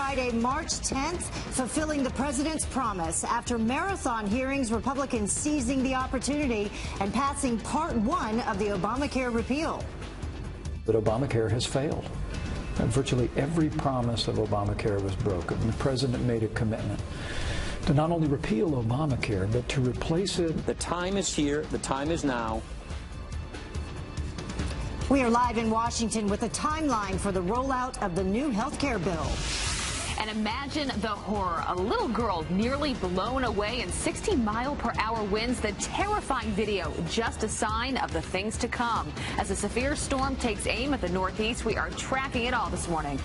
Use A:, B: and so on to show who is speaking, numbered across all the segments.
A: Friday, March 10th, fulfilling the president's promise. After marathon hearings, Republicans seizing the opportunity and passing Part 1 of the Obamacare repeal.
B: But Obamacare has failed. Virtually every promise of Obamacare was broken. The president made a commitment to not only repeal Obamacare, but to replace it.
C: The time is here. The time is now.
A: We are live in Washington with a timeline for the rollout of the new health care bill.
D: And imagine the horror. A little girl nearly blown away in 60-mile-per-hour winds. The terrifying video, just a sign of the things to come. As a severe storm takes aim at the Northeast, we are tracking it all this morning.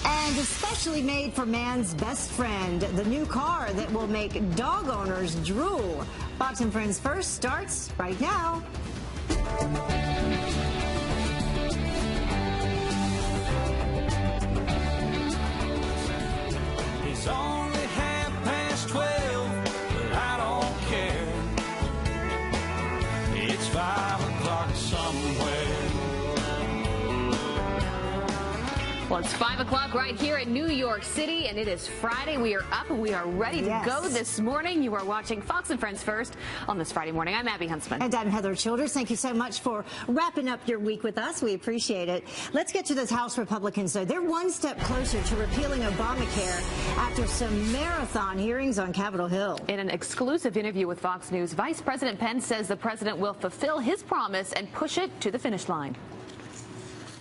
A: And especially made for man's best friend, the new car that will make dog owners drool. Fox and Friends First starts right now.
E: It's only 12:30, but I don't care. It's 5 o'clock somewhere.
D: Well, it's 5 o'clock right here in New York City, and it is Friday. We are up and we are ready to go this morning. You are watching Fox and Friends First on this Friday morning. I'm Abby Huntsman.
A: And I'm Heather Childers. Thank you so much for wrapping up your week with us. We appreciate it. Let's get to those House Republicans, though. They're one step closer to repealing Obamacare after some marathon hearings on Capitol Hill.
D: In an exclusive interview with Fox News, Vice President Pence says the president will fulfill his promise and push it to the finish line.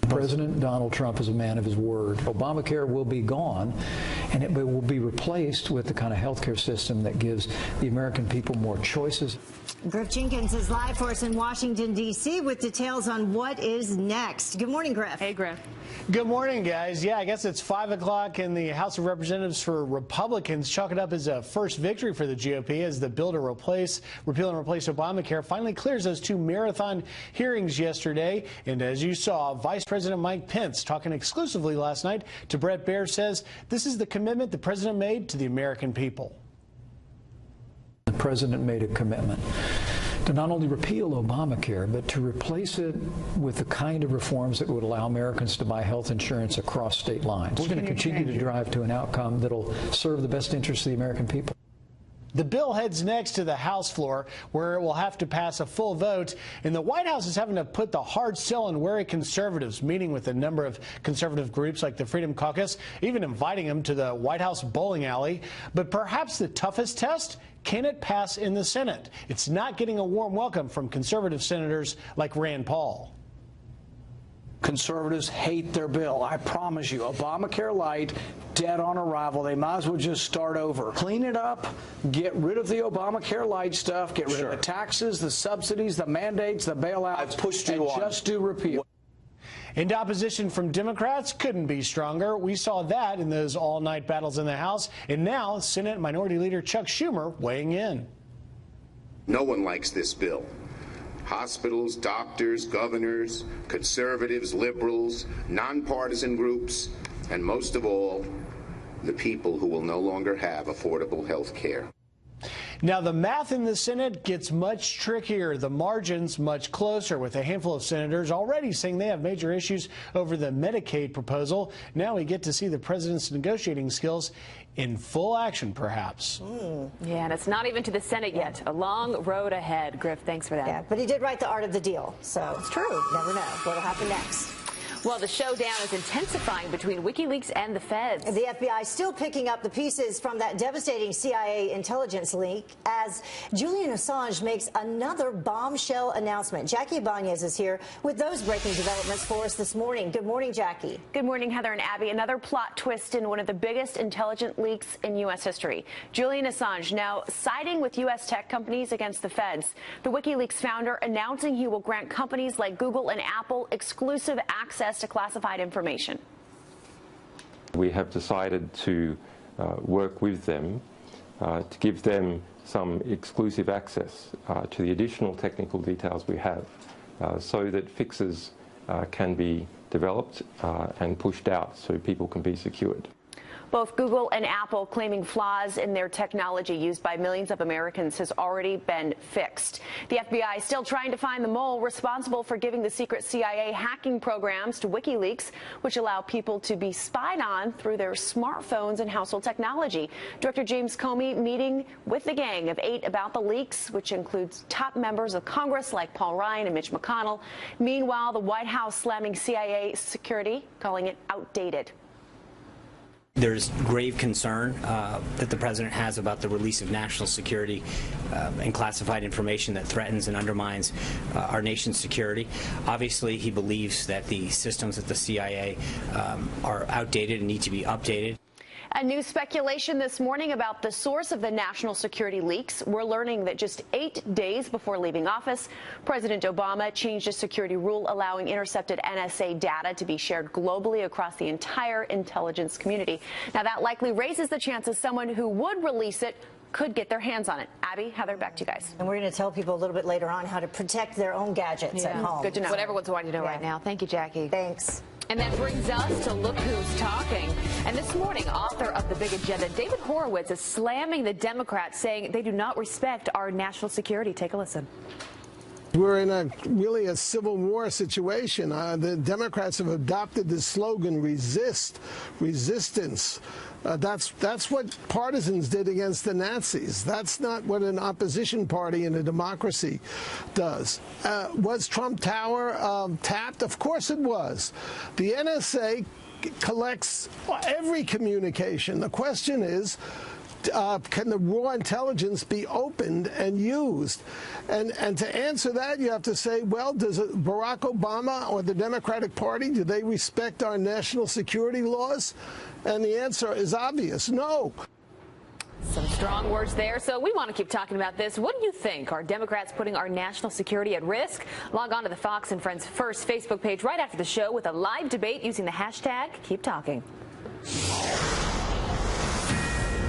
B: President Donald Trump is a man of his word. Obamacare will be gone, and it will be replaced with the kind of health care system that gives the American people more choices.
A: Griff Jenkins is live for us in Washington, D.C. with details on what is next. Good morning, Griff.
D: Hey, Griff.
F: Good morning, guys. Yeah, I guess it's 5 o'clock in the House of Representatives for Republicans. Chalk it up as a first victory for the GOP as the bill to repeal and replace Obamacare finally clears those two marathon hearings yesterday. And as you saw, Vice President Mike Pence talking exclusively last night to Bret Baier says this is the commitment the president made to the American people.
B: The president made a commitment to not only repeal Obamacare, but to replace it with the kind of reforms that would allow Americans to buy health insurance across state lines. We're going to continue to drive to an outcome that'll serve the best interests of the American people.
F: The bill heads next to the House floor, where it will have to pass a full vote, and the White House is having to put the hard sell on wary conservatives, meeting with a number of conservative groups like the Freedom Caucus, even inviting them to the White House bowling alley. But perhaps the toughest test, can it pass in the Senate? It's not getting a warm welcome from conservative senators like Rand Paul.
G: Conservatives hate their bill. I promise you, Obamacare Light, dead on arrival. They might as well just start over. Clean it up, get rid of the Obamacare Light stuff, get rid of the taxes, the subsidies, the mandates, the bailouts, and just do repeal.
F: And opposition from Democrats couldn't be stronger. We saw that in those all-night battles in the House. And now, Senate Minority Leader Chuck Schumer weighing in.
H: No one likes this bill. Hospitals, doctors, governors, conservatives, liberals, nonpartisan groups, and most of all, the people who will no longer have affordable health care.
F: Now, the math in the Senate gets much trickier, the margins much closer, with a handful of senators already saying they have major issues over the Medicaid proposal. Now we get to see the president's negotiating skills in full action, perhaps.
D: Yeah, and it's not even to the Senate yet. A long road ahead. Griff, thanks for that.
A: Yeah, but he did write the art of the deal, so it's true. Never know what'll happen next.
D: Well, the showdown is intensifying between WikiLeaks and the feds.
A: The FBI still picking up the pieces from that devastating CIA intelligence leak as Julian Assange makes another bombshell announcement. Jackie Ibanez is here with those breaking developments for us this morning. Good morning, Jackie.
I: Good morning, Heather and Abby. Another plot twist in one of the biggest intelligence leaks in U.S. history. Julian Assange now siding with U.S. tech companies against the feds. The WikiLeaks founder announcing he will grant companies like Google and Apple exclusive access to classified information.
J: We have decided to work with them to give them some exclusive access to the additional technical details we have so that fixes can be developed and pushed out so people can be secured.
I: Both Google and Apple claiming flaws in their technology used by millions of Americans has already been fixed. The FBI is still trying to find the mole responsible for giving the secret CIA hacking programs to WikiLeaks, which allow people to be spied on through their smartphones and household technology. Director James Comey meeting with the gang of 8 about the leaks, which includes top members of Congress like Paul Ryan and Mitch McConnell. Meanwhile, the White House slamming CIA security, calling it outdated.
K: There's grave concern that the president has about the release of national security and classified information that threatens and undermines our nation's security. Obviously, he believes that the systems at the CIA are outdated and need to be updated.
I: A new speculation this morning about the source of the national security leaks. We're learning that just 8 days before leaving office, President Obama changed a security rule allowing intercepted NSA data to be shared globally across the entire intelligence community. Now, that likely raises the chances someone who would release it could get their hands on it. Abby, Heather, back to you guys.
A: And we're going to tell people a little bit later on how to protect their own gadgets at home.
I: Good to know.
D: What everyone's wanting to know right now. Thank you, Jackie.
A: Thanks.
D: And that brings us to Look Who's Talking. And this morning, author of The Big Agenda, David Horowitz, is slamming the Democrats, saying they do not respect our national security. Take a listen.
L: We're in really a civil war situation. The Democrats have adopted this slogan, resistance. That's what partisans did against the Nazis. That's not what an opposition party in a democracy does. Was Trump Tower tapped? Of course it was. The NSA collects every communication. The question is, can the raw intelligence be opened and used? And to answer that, you have to say, well, does Barack Obama or the Democratic Party, do they respect our national security laws? And the answer is obvious, no.
D: Some strong words there. So we want to keep talking about this. What do you think? Are Democrats putting our national security at risk? Log on to the Fox and Friends First Facebook page right after the show with a live debate using the hashtag Keep Talking.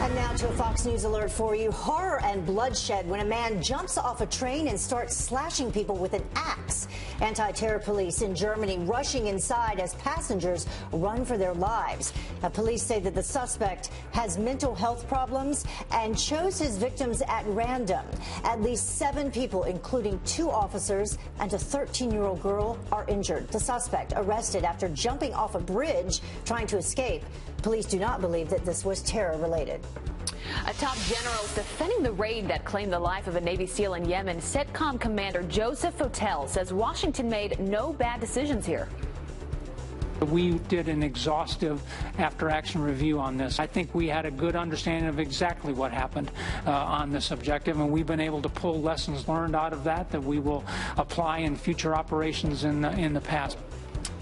A: And now to a Fox News alert for you. Horror and bloodshed when a man jumps off a train and starts slashing people with an axe. Anti-terror police in Germany rushing inside as passengers run for their lives. Police say that the suspect has mental health problems and chose his victims at random. At least 7 people, including 2 officers and a 13-year-old girl, are injured. The suspect arrested after jumping off a bridge trying to escape. Police do not believe that this was terror-related.
D: A top general is defending the raid that claimed the life of a Navy SEAL in Yemen. CENTCOM Commander Joseph Votel says Washington made no bad decisions here.
M: We did an exhaustive after-action review on this. I think we had a good understanding of exactly what happened on this objective, and we've been able to pull lessons learned out of that we will apply in future operations in the past.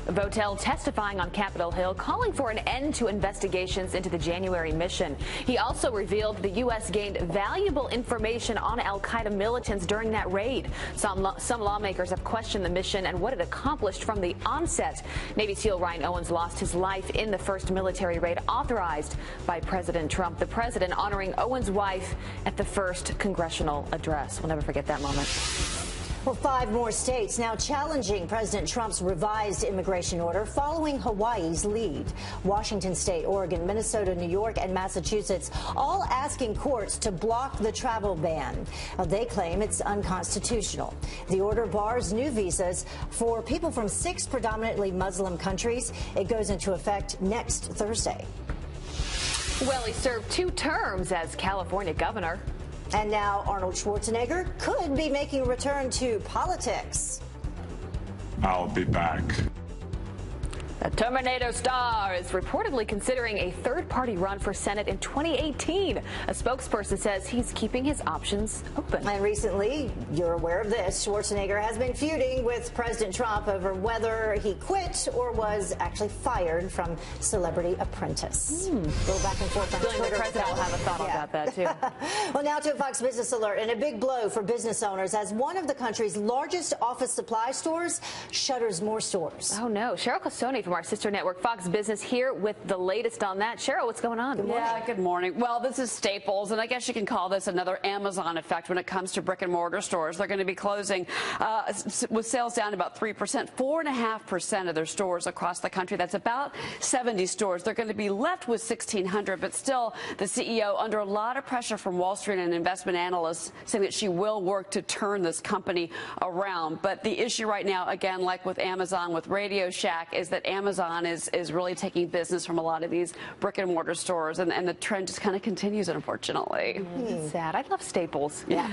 D: Votel testifying on Capitol Hill, calling for an end to investigations into the January mission. He also revealed the U.S. gained valuable information on al-Qaeda militants during that raid. Some lawmakers have questioned the mission and what it accomplished from the onset. Navy SEAL Ryan Owens lost his life in the first military raid authorized by President Trump. The president honoring Owens' wife at the first congressional address. We'll never forget that moment.
A: Well, 5 more states now challenging President Trump's revised immigration order following Hawaii's lead. Washington State, Oregon, Minnesota, New York, and Massachusetts all asking courts to block the travel ban. They claim it's unconstitutional. The order bars new visas for people from 6 predominantly Muslim countries. It goes into effect next Thursday.
D: Well, he served 2 terms as California governor.
A: And now Arnold Schwarzenegger could be making a return to politics.
N: I'll be back.
D: The Terminator star is reportedly considering a third-party run for Senate in 2018. A spokesperson says he's keeping his options open.
A: And recently, you're aware of this, Schwarzenegger has been feuding with President Trump over whether he quit or was actually fired from Celebrity Apprentice.
D: Go back and forth on Twitter. The president will have a thought about that, too.
A: Well, now to a Fox Business Alert, and a big blow for business owners as one of the country's largest office supply stores shutters more stores.
D: Oh, no. Cheryl Costone from from our sister network, Fox Business, here with the latest on that. Cheryl, what's going on?
O: Yeah, good morning. Well, this is Staples, and I guess you can call this another Amazon effect when it comes to brick and mortar stores. They're going to be closing with sales down about 3%, 4.5% of their stores across the country. That's about 70 stores. They're going to be left with 1,600, but still the CEO under a lot of pressure from Wall Street and investment analysts saying that she will work to turn this company around. But the issue right now, again, like with Amazon, with Radio Shack, is that Amazon is really taking business from a lot of these brick and mortar stores, and the trend just kind of continues, unfortunately.
D: Sad. I love Staples.
A: Yeah.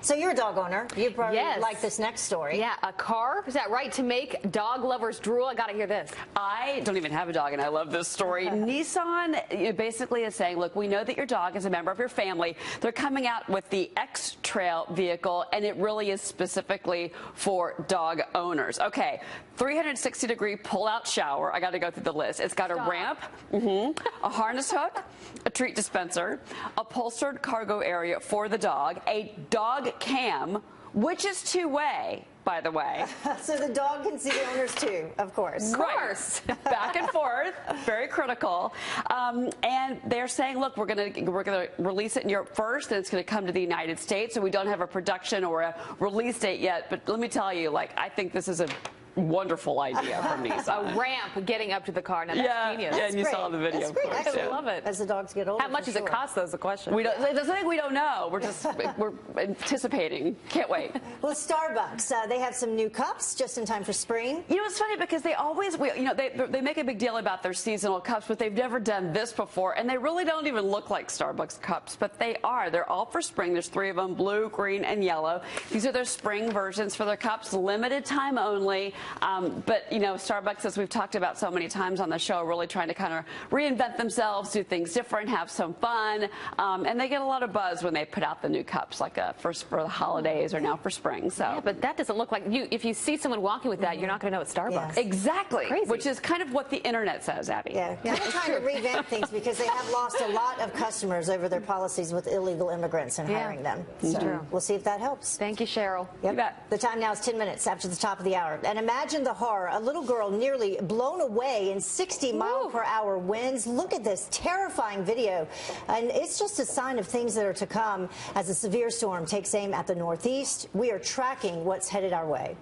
A: So you're a dog owner. You probably like this next story.
D: Yeah, a car, is that right, to make dog lovers drool? I got to hear this.
O: I don't even have a dog, and I love this story. Nissan basically is saying, look, we know that your dog is a member of your family. They're coming out with the X-Trail vehicle, and it really is specifically for dog owners. Okay, 360-degree pull-out shower. I got to go through the list. It's got a ramp, a harness hook, a treat dispenser, upholstered cargo area for the dog, a dog cam, which is two-way, by the way.
A: So the dog can see the owners too, of course.
O: Of course. Back and forth. Very critical. And they're saying, look, we're going to release it in Europe first, and it's going to come to the United States. So we don't have a production or a release date yet. But let me tell you, like, I think this is a wonderful idea from Nissan.
D: A ramp getting up to the car. Now that's genius.
O: Yeah, and you saw the video.
A: That's great.
O: Of course,
D: I love it.
A: As the dogs get older.
D: How much does it cost, though, is the question.
O: We don't. It's something we don't know. We're just we're anticipating. Can't wait.
A: Well, Starbucks, they have some new cups just in time for spring.
O: You know, it's funny because they always, they make a big deal about their seasonal cups, but they've never done this before, and they really don't even look like Starbucks cups, but they are. They're all for spring. There's 3 of them: blue, green, and yellow. These are their spring versions for their cups, limited time only. But Starbucks, as we've talked about so many times on the show, really trying to kind of reinvent themselves, do things different, have some fun, and they get a lot of buzz when they put out the new cups, like for the holidays or now for spring. So,
D: yeah, but that doesn't look like if you see someone walking with that, you're not going to know it's Starbucks.
A: Yes.
O: Exactly.
D: Crazy.
O: Which is kind of what the internet says, Abby.
A: Yeah, they're trying to revamp things because they have lost a lot of customers over their policies with illegal immigrants and hiring them. So
D: true.
A: We'll see if that helps.
D: Thank you, Cheryl.
A: Yep.
O: You bet.
A: The time now is 10 minutes after the top of the hour. And imagine the horror. A little girl nearly blown away in 60-mile-per-hour winds. Look at this terrifying video. And it's just a sign of things that are to come as a severe storm takes aim at the Northeast. We are tracking what's headed our way.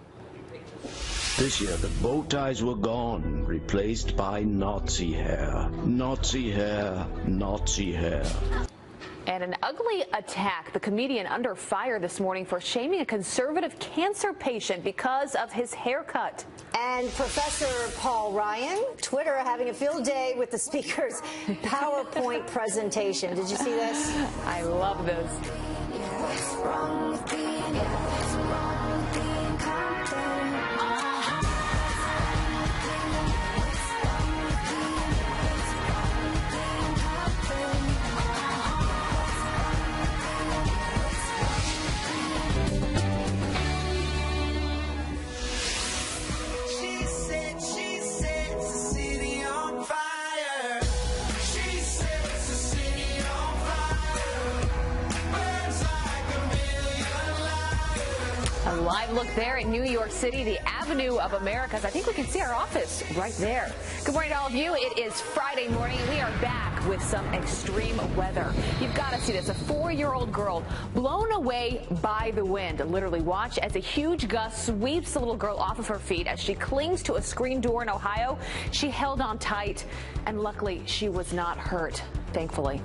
P: This year, the bow ties were gone, replaced by Nazi hair. Nazi hair, Nazi hair.
D: And an ugly attack. The comedian under fire this morning for shaming a conservative cancer patient because of his haircut.
A: And Professor Paul Ryan, Twitter having a field day with the speaker's PowerPoint presentation. Did you see this?
D: I love this.
E: What's wrong with being, what's wrong with being confident?
D: A live look there in New York City, the Avenue of Americas. I think we can see our office right there. Good morning to all of you. It is Friday morning, and we are back with some extreme weather. You've got to see this. A 4-year-old girl blown away by the wind. Literally watch as a huge gust sweeps the little girl off of her feet as she clings to a screen door in Ohio. She held on tight, and luckily she was not hurt. Thankfully.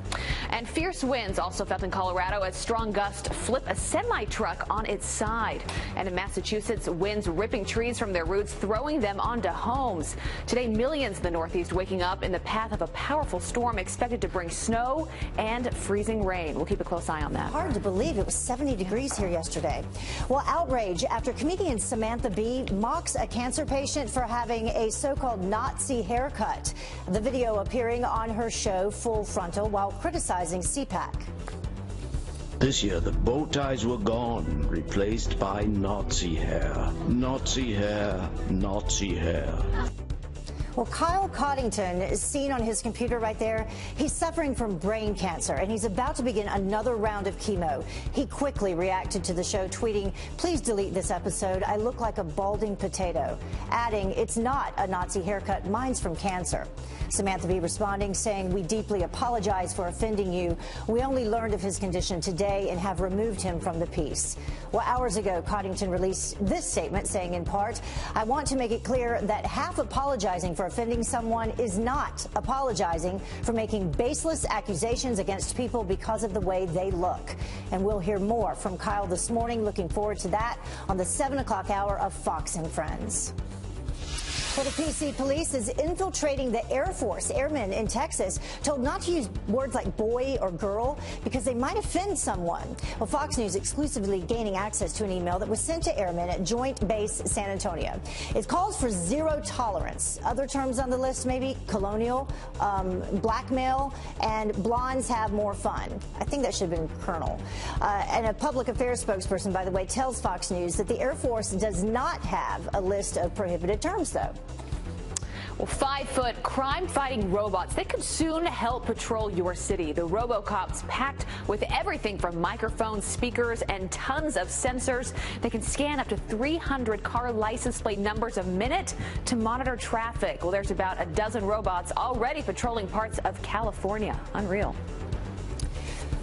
D: And fierce winds also felt in Colorado as strong gusts flip a semi-truck on its side. And in Massachusetts, winds ripping trees from their roots, throwing them onto homes. Today, millions in the Northeast waking up in the path of a powerful storm expected to bring snow and freezing rain. We'll keep a close eye on that.
A: Hard to believe it was 70 degrees here yesterday. Well, outrage after comedian Samantha mocks a cancer patient for having a so-called Nazi haircut. The video appearing on her show Full Frontal while criticizing CPAC.
P: This year, the bow ties were gone, replaced by Nazi hair. Nazi hair, Nazi hair.
A: Well, Kyle Coddington is seen on his computer right there. He's suffering from brain cancer, and he's about to begin another round of chemo. He quickly reacted to the show, tweeting, "Please delete this episode. I look like a balding potato," adding, "It's not a Nazi haircut. Mine's from cancer." Samantha V responding, saying, "We deeply apologize for offending you. We only learned of his condition today and have removed him from the piece." Well, hours ago, Coddington released this statement saying, in part, "I want to make it clear that half apologizing for offending someone is not apologizing for making baseless accusations against people because of the way they look." And we'll hear more from Kyle this morning. Looking forward to that on the 7 o'clock hour of Fox and Friends. Well, the PC police is infiltrating the Air Force. Airmen in Texas told not to use words like boy or girl because they might offend someone. Well, Fox News exclusively gaining access to an email that was sent to airmen at Joint Base San Antonio. It calls for zero tolerance. Other terms on the list, maybe colonial, blackmail, and blondes have more fun. I think that should have been Colonel. And a public affairs spokesperson, by the way, tells Fox News that the Air Force does not have a list of prohibited terms, though.
D: Well, 5-foot crime-fighting robots, they could soon help patrol your city. The RoboCops packed with everything from microphones, speakers, and tons of sensors. They can scan up to 300 car license plate numbers a minute to monitor traffic. Well, there's about a dozen robots already patrolling parts of California. Unreal.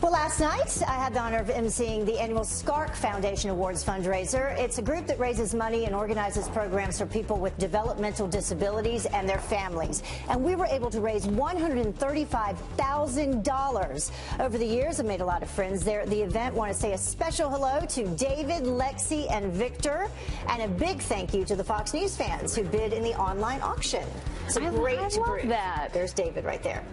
A: Well, last night, I had the honor of emceeing the annual SCARC Foundation Awards fundraiser. It's a group that raises money and organizes programs for people with developmental disabilities and their families. And we were able to raise $135,000 over the years. I've made a lot of friends there at the event. Want to say a special hello to David, Lexi, and Victor. And a big thank you to the Fox News fans who bid in the online auction. It's a great group. That. There's David right there.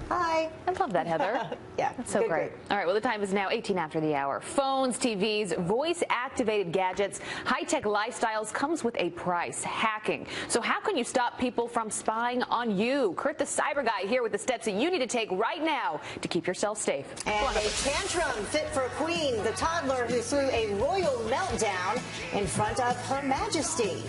A: Hi.
D: I love that, Heather.
A: Yeah.
D: That's so great. All right, well, the time is now 18 after the hour. Phones, TVs, voice-activated gadgets, high-tech lifestyles comes with a price, hacking. So how can you stop people from spying on you? Kurt, the cyber guy, here with the steps that you need to take right now to keep yourself safe.
A: And a tantrum fit for a queen, the toddler who threw a royal meltdown in front of Her Majesty.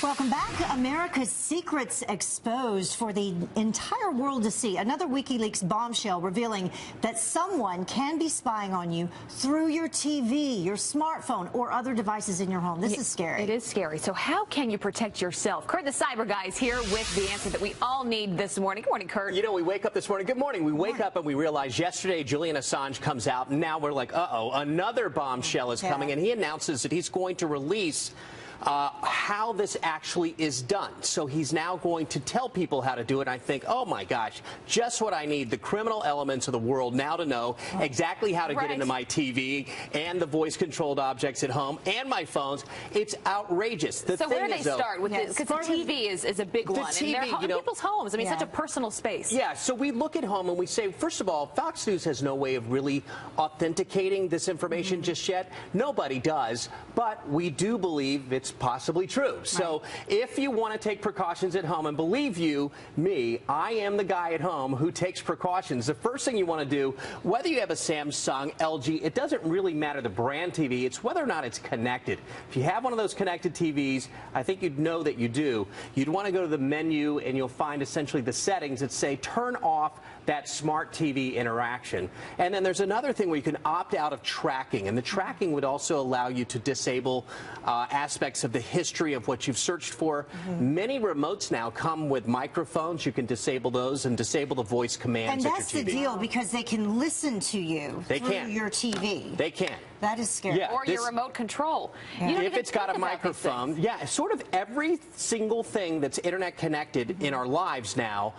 A: Welcome back. America's secrets exposed for the entire world to see. Another WikiLeaks bombshell revealing that someone can be spying on you through your TV, your smartphone, or other devices in your home. This is scary.
D: It is scary. So how can you protect yourself? Kurt, the cyber guy, is here with the answer that we all need this morning. Good morning, Kurt.
Q: You know, we wake up this morning. Good morning. We wake up and we realize yesterday Julian Assange comes out, and now we're like, uh-oh, another bombshell is coming, and he announces that he's going to release how this actually is done. So he's now going to tell people how to do it. I think, oh my gosh, just what I need, the criminal elements of the world now to know exactly how to get into my TV and the voice-controlled objects at home and my phones. It's outrageous.
D: So where do they start with this? Because the TV is a big one.
Q: TV,
D: and they're people's homes. I mean, such a personal space.
Q: Yeah, so we look at home and we say, first of all, Fox News has no way of really authenticating this information just yet. Nobody does, but we do believe it's possibly true. So if you want to take precautions at home, and believe you me, I am the guy at home who takes precautions. The first thing you want to do, whether you have a Samsung, LG, it doesn't really matter the brand TV, it's whether or not it's connected. If you have one of those connected TVs, I think you'd know that you do. You'd want to go to the menu and you'll find essentially the settings that say turn off that smart TV interaction. And then there's another thing where you can opt out of tracking, and the tracking would also allow you to disable aspects of the history of what you've searched for. Many remotes now come with microphones. You can disable those and disable the voice commands at your TV.
A: And that's the deal, because they can listen to you through your TV.
Q: They can.
A: That is scary.
Q: Yeah,
D: or your remote control. You don't
Q: if it's got a microphone, sort of every single thing that's internet connected in our lives now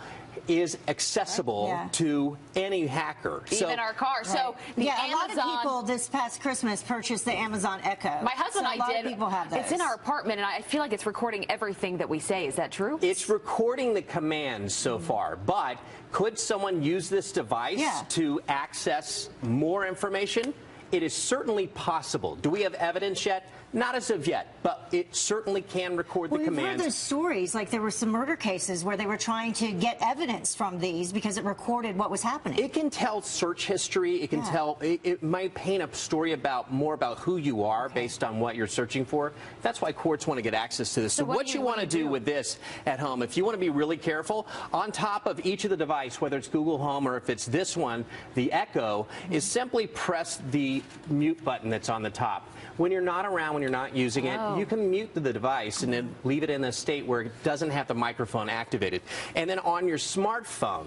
Q: is accessible to any hacker.
D: Even our car. So the
A: a lot of people this past Christmas purchased the Amazon Echo.
D: My husband and I did.
A: A lot of people have those.
D: It's in our apartment, and I feel like it's recording everything that we say. Is that true?
Q: It's recording the commands so far, but could someone use this device to access more information? it is certainly possible. Do we have evidence yet? Not as of yet, but it certainly can record the
A: commands. We've heard those stories, like there were some murder cases where they were trying to get evidence from these because it recorded what was happening.
Q: It can tell search history. It can tell. It might paint a story more about who you are based on what you're searching for. That's why courts want to get access to this. So what you want to do with this at home, if you want to be really careful, on top of each of the device, whether it's Google Home or if it's this one, the Echo, is simply press the mute button that's on the top. When you're not around, when you're not using it, you can mute the device and then leave it in a state where it doesn't have the microphone activated. And then on your smartphone,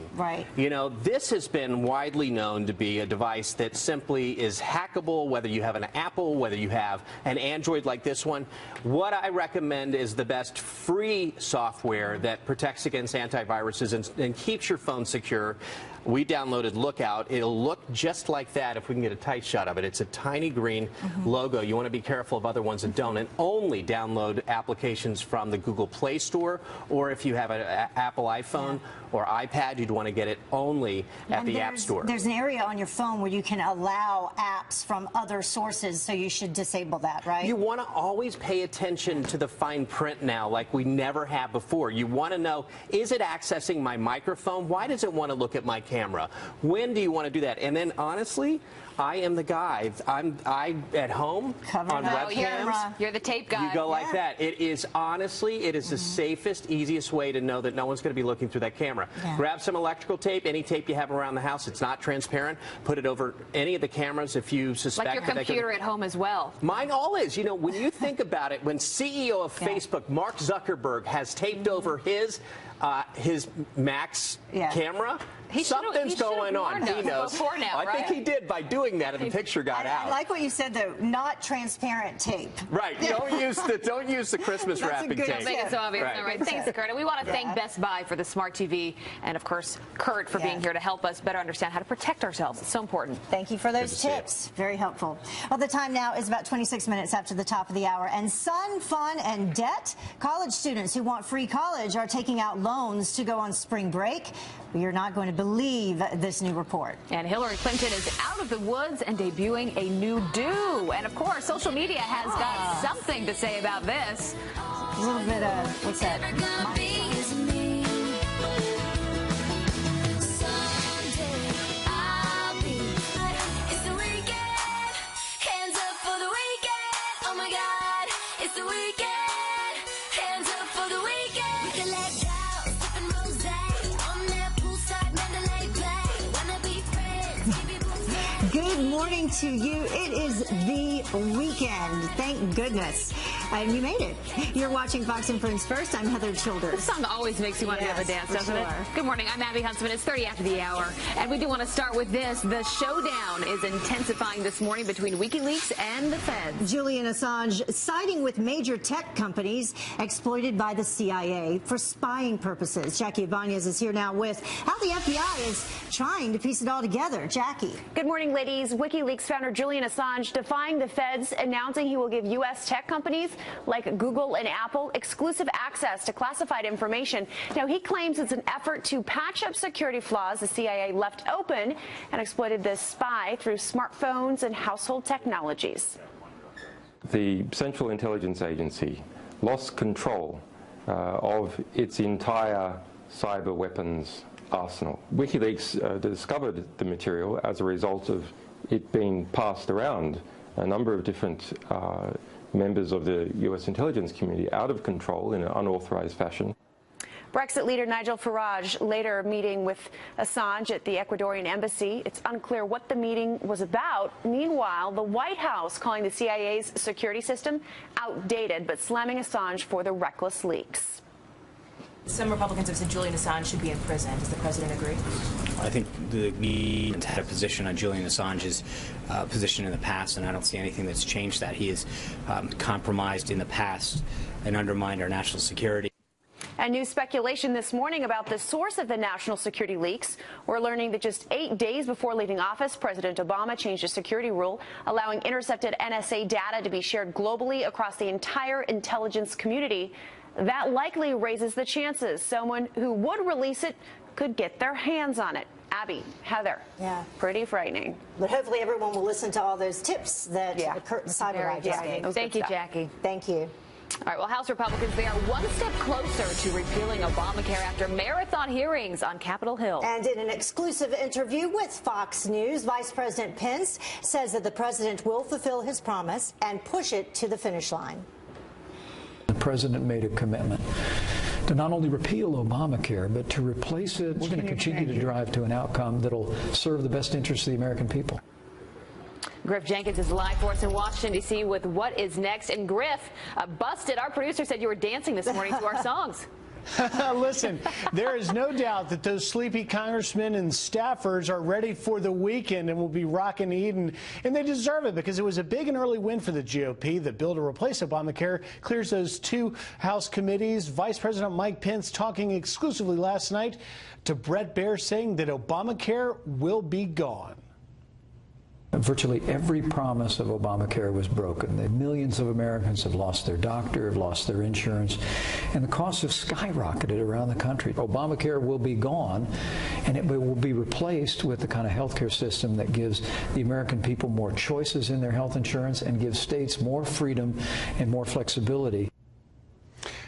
Q: you know, this has been widely known to be a device that simply is hackable, whether you have an Apple, whether you have an Android like this one. What I recommend is the best free software that protects against antiviruses and keeps your phone secure. We downloaded Lookout. It'll look just like that if we can get a tight shot of it. It's a tiny green logo. You want to be careful of other ones that don't, and only download applications from the Google Play Store, or if you have an Apple iPhone or iPad, you'd want to get it only at the App Store.
A: There's an area on your phone where you can allow apps from other sources, so you should disable that, right?
Q: You want to always pay attention to the fine print now, like we never have before. You want to know, is it accessing my microphone? Why does it want to look at my camera? When do you want to do that? And then, honestly, I am the guy. I'm at home on webcams.
D: You're the tape guy.
Q: You go like that. It is honestly, it is the safest, easiest way to know that no one's going to be looking through that camera. Grab some electrical tape, any tape you have around the house. It's not transparent. Put it over any of the cameras if you suspect.
D: Like your computer at home as well.
Q: Mine all is. You know, when you think about it, when CEO of Facebook, Mark Zuckerberg, has taped over his Mac's camera, something's going on. He knows. I think he did by doing that, and the picture got out.
A: I like what you said, though. Not transparent tape.
Q: Right. Don't use the Christmas wrapping tape.
D: Don't make it so obvious. All right. Thanks, Kurt. And we want to thank Best Buy for the smart TV, and of course Kurt for being here to help us better understand how to protect ourselves. It's so important.
A: Thank you for those tips. Very helpful. Well, the time now is about 26 minutes after the top of the hour. And sun, fun, and debt. College students who want free college are taking out loans to go on spring break. You're not going to believe this new report.
D: And Hillary Clinton is out of the woods and debuting a new do. And of course, social media has got something to say about this.
A: A little bit of, what's that? Good morning to you. It is the weekend. Thank goodness. And you made it. You're watching Fox and Friends First. I'm Heather Childers.
D: This song always makes you want to have a dance, doesn't it? Good morning. I'm Abby Huntsman. It's 30 after the hour. And we do want to start with this. The showdown is intensifying this morning between WikiLeaks and the Feds.
A: Julian Assange siding with major tech companies exploited by the CIA for spying purposes. Jackie Ibanez is here now with how the FBI is trying to piece it all together. Jackie.
I: Good morning, ladies. WikiLeaks founder Julian Assange defying the Feds, announcing he will give U.S. tech companies like Google and Apple exclusive access to classified information. Now, he claims it's an effort to patch up security flaws the CIA left open and exploited this spy through smartphones and household technologies.
J: The Central Intelligence Agency lost control of its entire cyber weapons arsenal. WikiLeaks discovered the material as a result of it being passed around a number of different members of the U.S. intelligence community out of control in an unauthorized fashion.
I: Brexit leader Nigel Farage later meeting with Assange at the Ecuadorian embassy. It's unclear what the meeting was about. Meanwhile, the White House calling the CIA's security system outdated, but slamming Assange for the reckless leaks.
R: Some Republicans have said Julian Assange should be in prison. Does the president agree?
K: I think we had a position on Julian Assange's position in the past, and I don't see anything that's changed that. He has compromised in the past and undermined our national security.
I: And new speculation this morning about the source of the national security leaks. We're learning that just 8 days before leaving office, President Obama changed a security rule allowing intercepted NSA data to be shared globally across the entire intelligence community. That likely raises the chances someone who would release it could get their hands on it. Abby, Heather.
A: Yeah.
I: Pretty frightening.
A: But hopefully everyone will listen to all those tips that the cyber guy just gave.
D: Thank you, Jackie.
A: Thank you.
D: All right, well, House Republicans, they are one step closer to repealing Obamacare after marathon hearings on Capitol Hill.
A: And in an exclusive interview with Fox News, Vice President Pence says that the president will fulfill his promise and push it to the finish line.
B: The president made a commitment to not only repeal Obamacare, but to replace it. We're going to continue to drive to an outcome that'll serve the best interests of the American people.
D: Griff Jenkins is live for us in Washington, D.C. with what is next. And Griff, busted. Our producer said you were dancing this morning to our songs.
F: Listen, there is no doubt that those sleepy congressmen and staffers are ready for the weekend and will be rocking Eden. And they deserve it because it was a big and early win for the GOP. The bill to replace Obamacare clears those two House committees. Vice President Mike Pence talking exclusively last night to Bret Baier, saying that Obamacare will be gone.
B: Virtually every promise of Obamacare was broken. Millions of Americans have lost their doctor, have lost their insurance, and the costs have skyrocketed around the country. Obamacare will be gone, and it will be replaced with the kind of health care system that gives the American people more choices in their health insurance and gives states more freedom and more flexibility.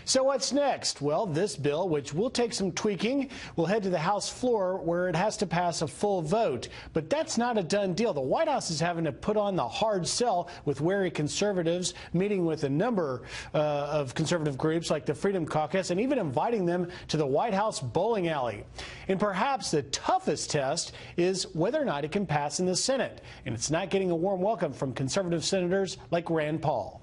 F: So what's next? Well, this bill, which will take some tweaking, will head to the House floor where it has to pass a full vote. But that's not a done deal. The White House is having to put on the hard sell with wary conservatives, meeting with a number of conservative groups like the Freedom Caucus, and even inviting them to the White House bowling alley. And perhaps the toughest test is whether or not it can pass in the Senate. And it's not getting a warm welcome from conservative senators like Rand Paul.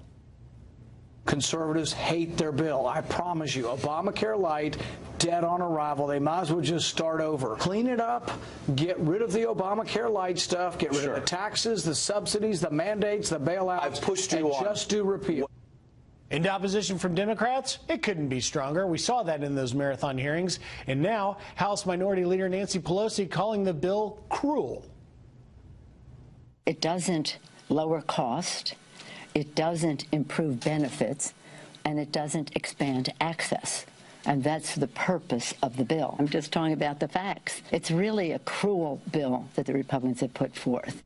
G: Conservatives hate their bill. I promise you, Obamacare light, dead on arrival. They might as well just start over. Clean it up, get rid of the Obamacare light stuff, get rid of the taxes, the subsidies, the mandates, the bailouts,
C: I've pushed you on.
G: Just do repeal.
F: And opposition from Democrats, it couldn't be stronger. We saw that in those marathon hearings. And now, House Minority Leader Nancy Pelosi calling the bill cruel.
S: It doesn't lower cost. It doesn't improve benefits, and it doesn't expand access. And that's the purpose of the bill. I'm just talking about the facts. It's really a cruel bill that the Republicans have put forth.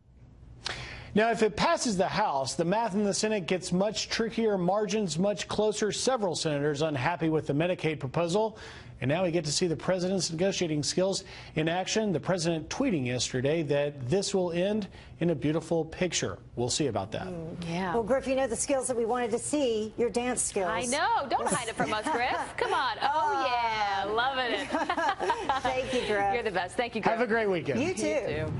F: Now, if it passes the House, the math in the Senate gets much trickier, margins much closer. Several senators unhappy with the Medicaid proposal. And now we get to see the president's negotiating skills in action. The president tweeting yesterday that this will end in a beautiful picture. We'll see about that.
A: Yeah. Well, Griff, you know the skills that we wanted to see, your dance skills.
D: I know. Don't hide it from us, Griff. Come on. Oh, yeah. Loving it.
A: Thank you, Griff.
D: You're the best. Thank you, Griff.
F: Have a great weekend.
A: You too.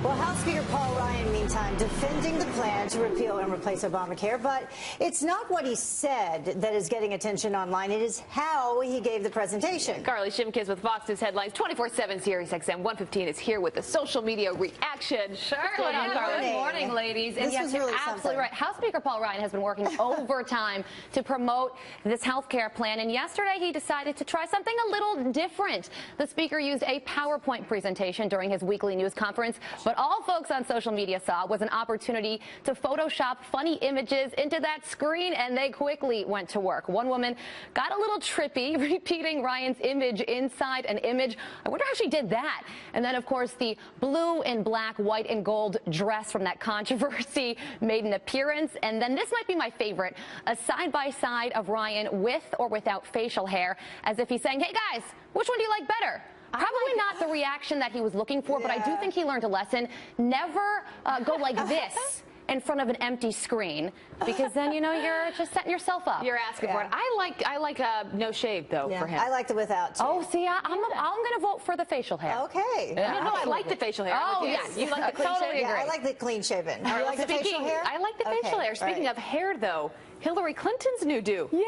A: Well, House Speaker Paul Ryan, meantime, defending the plan to repeal and replace Obamacare. But it's not what he said that is getting attention online. It is how he gave the presentation.
D: Carly Shimkiz with Fox News Headlines. 24/7 Sirius XM 115 is here with the social media reaction.
T: Sure.
D: Good
T: morning, ladies. And yes,
A: really
T: you're absolutely
A: something.
T: right. House Speaker Paul Ryan has been working overtime to promote this health care plan. And yesterday he decided to try something a little different. The speaker used a PowerPoint presentation during his weekly news conference. But all folks on social media saw was an opportunity to Photoshop funny images into that screen, and they quickly went to work. One woman got a little trippy, repeating Ryan's image inside an image. I wonder how she did that. And then, of course, the blue and black, white and gold dress from that controversy made an appearance. And then this might be my favorite, a side-by-side of Ryan with or without facial hair, as if he's saying, hey, guys, which one do you like better? Probably not the reaction that he was looking for, but I do think he learned a lesson. Never go like this in front of an empty screen, because then, you know, you're just setting yourself up.
D: You're asking for it. I like no shave, though, for him.
A: I like the without, too.
T: Oh, see, I'm going to vote for the facial hair.
A: Okay.
D: Yeah. No, I like the facial hair.
T: Oh,
D: yes. You like the clean
T: totally
D: shaven?
A: Yeah, I like the clean shaven. You like the facial hair?
D: I like the facial hair. Speaking of hair, though, Hillary Clinton's new do.
T: Yeah.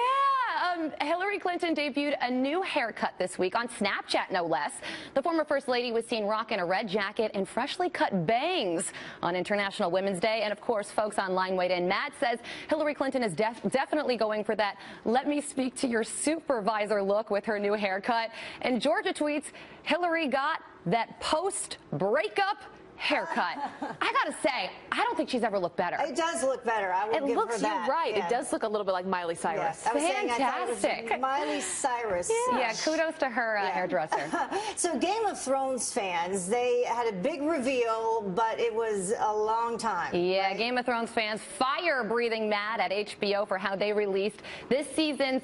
T: Hillary Clinton debuted a new haircut this week on Snapchat, no less. The former First Lady was seen rocking a red jacket and freshly cut bangs on International Women's Day. And, of course, folks online weighed in. Matt says Hillary Clinton is definitely going for that let me speak to your supervisor look with her new haircut. And Georgia tweets, Hillary got that post-breakup
D: haircut. I gotta say, I don't think she's ever looked better.
A: It does look better. I will give her that.
D: You're right.
A: Yeah.
D: It does look a little bit like Miley Cyrus.
A: I was saying I thought
D: Fantastic.
A: it was Miley Cyrus.
D: Yeah, kudos to her hairdresser.
A: So Game of Thrones fans, they had a big reveal, but it was a long time.
T: Yeah, right? Game of Thrones fans fire-breathing mad at HBO for how they released this season's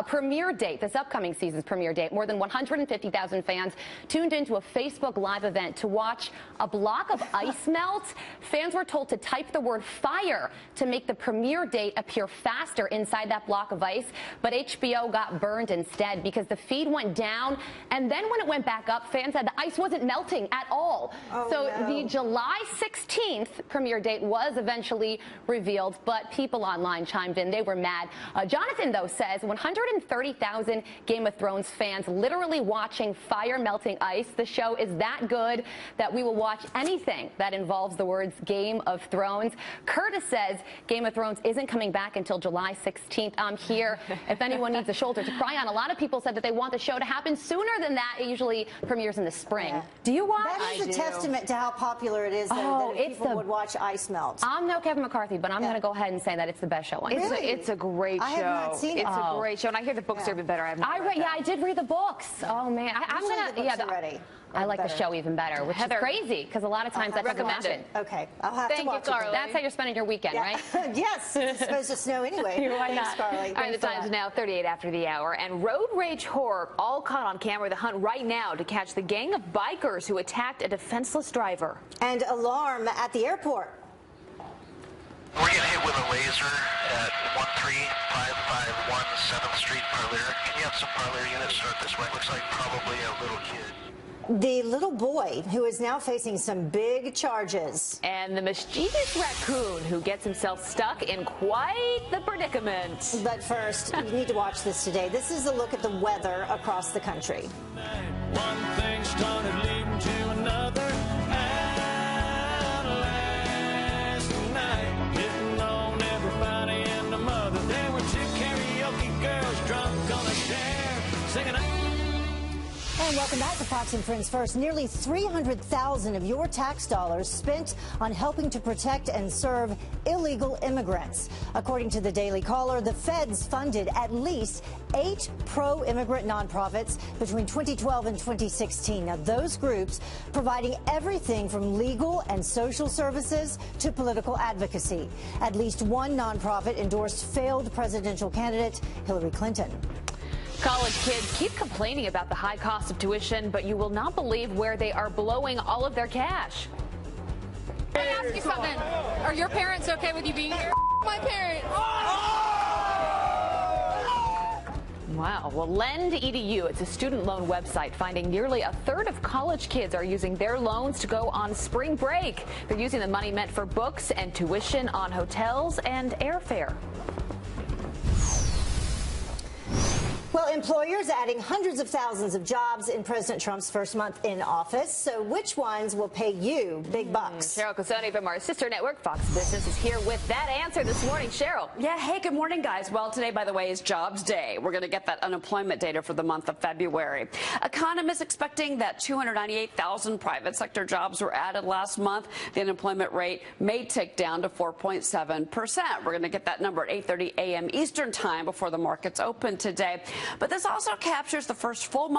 T: premiere date, this upcoming season's premiere date. More than 150,000 fans tuned into a Facebook Live event to watch a block of ice melt. Fans were told to type the word fire to make the premiere date appear faster inside that block of ice, but HBO got burned instead because the feed went down, and then when it went back up, fans said the ice wasn't melting at all. The July 16th premiere date was eventually revealed, but people online chimed in. They were mad. Jonathan, though, says 130,000 Game of Thrones fans literally watching fire melting ice. The show is that good that we will watch anything that involves the words Game of Thrones. Curtis says Game of Thrones isn't coming back until July 16th. I'm here if anyone needs a shoulder to cry on. A lot of people said that they want the show to happen sooner than that. It usually premieres in the spring. Yeah. Do you watch?
A: That is a testament to how popular it is, though, that people would watch ice melt.
T: I'm no Kevin McCarthy, but I'm going to go ahead and say that it's the best show on.
A: Really?
D: It's a great show.
A: I have not seen it.
D: It's a great show, and I hear the books are even better.
T: I did read the books. Oh man, I'm gonna.
A: Already.
T: I like the show even better, which is crazy because a lot of times that doesn't happen.
A: Okay, I'll have to watch it.
T: That's how you're spending your weekend, right?
A: Yes, it's supposed to snow anyway.
D: Why not?
A: Thanks, Carly.
D: All right, the time is now 38 after the hour, and road rage horror all caught on camera. The hunt right now to catch the gang of bikers who attacked a defenseless driver.
A: And alarm at the airport.
U: We're getting hit with a laser at 13551 7th Street, Parlier. Can you have some Parlier units start this way? Looks like probably a little kid.
A: The little boy who is now facing some big charges.
D: And the mischievous raccoon who gets himself stuck in quite the predicament.
A: But first, you need to watch this today. This is a look at the weather across the country.
E: One thing started leading to another. And last night, hitting on everybody and the mother. There were two karaoke girls drunk on a chair singing.
A: And welcome back to Fox and Friends First. Nearly $300,000 of your tax dollars spent on helping to protect and serve illegal immigrants. According to the Daily Caller, the feds funded at least 8 pro-immigrant nonprofits between 2012 and 2016. Now, those groups providing everything from legal and social services to political advocacy. At least one nonprofit endorsed failed presidential candidate Hillary Clinton.
D: College kids keep complaining about the high cost of tuition, but you will not believe where they are blowing all of their cash.
V: Let me ask you something. Are your parents okay with you being here? My parents.
D: Wow. Well, Lend.edu, it's a student loan website, finding nearly a third of college kids are using their loans to go on spring break. They're using the money meant for books and tuition on hotels and airfare.
A: Well, employers adding hundreds of thousands of jobs in President Trump's first month in office. So which ones will pay you big bucks?
D: Cheryl Casoni from our sister network, Fox Business, is here with that answer this morning. Cheryl.
O: Yeah, hey, good morning, guys. Well, today, by the way, is Jobs Day. We're going to get that unemployment data for the month of February. Economists expecting that 298,000 private sector jobs were added last month. The unemployment rate may tick down to 4.7%. We're going to get that number at 8:30 a.m. Eastern time before the markets open today. But this also captures the first full month